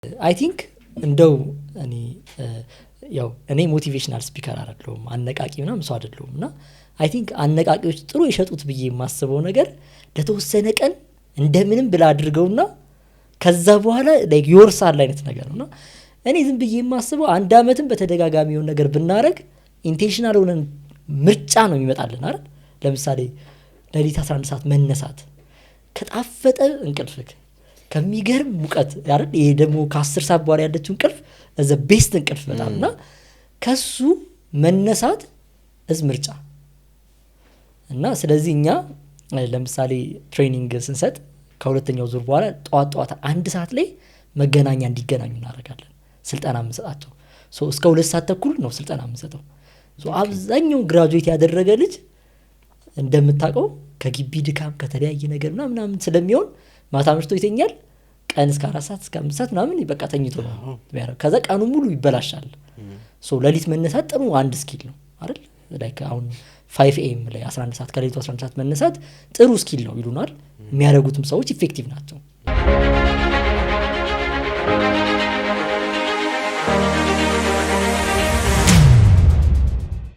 አይ ቲንክ እንደው ያው እኔ ሞቲቬሽናል ስፒከር አይደለሁም አነቃቂ ምናምን ሰው አይደለሁም እና አይ ቲንክ አነቃቂዎች ጥሩ የሸጡት ብዬ የማስበው ነገር ለተወሰነ ቀን እንደምንም ብላ አድርገውና ከዛ በኋላ ላይክ ይወርሳል አይነት ነገር ነውና እኔ ዝም ብዬ የማስበው አንድ አመትም በተደጋጋሚው ነገር ብናረግ ኢንቴንሽናል ሆነን ምርጫ ነው የሚመጣልን አይደል። ለምሳሌ ለሊት 11 ሰዓት መነሳት ከጣፈጠ እንቅልፍክ ከሚገርም ሙቀት አይደል። ይሄ ደግሞ ከ10 ሰዓት በኋላ ያለችው እንቅልፍ ዘ ቤስት እንቅልፍ በጣምና ከሱ መነሳት ምርጫ እና ስለዚህ እኛ ለምሳሌ ትሬኒንግ ስንሰጥ ከሁለተኛው ዙር በኋላ ጧት 1 ሰዓት ላይ መገናኛ እንዲገናኙ እናደርጋለን። ስልጠና የምንሰጣቸው እስከ 2 ሰዓት ተኩል ነው ስልጠና የምንሰጠው። አብዛኛው ግራጁዌት ያደረገ ልጅ እንደምታውቀው ከግቢ ድካም ከተለያየ ነገር ምናምን ስለሚሆን ማታ መሽቶ ይተኛል። ቀን እስከ 4 ሰዓት እስከ 5 ሰዓት ምናምን በቃ ተኝቶ ነው የሚያደርገው። ከዛ ቀኑ ሙሉ ይበላሻል። ለሊት መነሳት ጥሩ አንድ ስኪል ነው አይደል። ላይክ አሁን 5 AM ላይ 11 ሰዓት ከሌሊቱ 11 ሰዓት መነሳት ጥሩ ስኪል ነው ይሉናል። የሚያደርጉትም ሰዎች ኢፌክቲቭ ናቸው።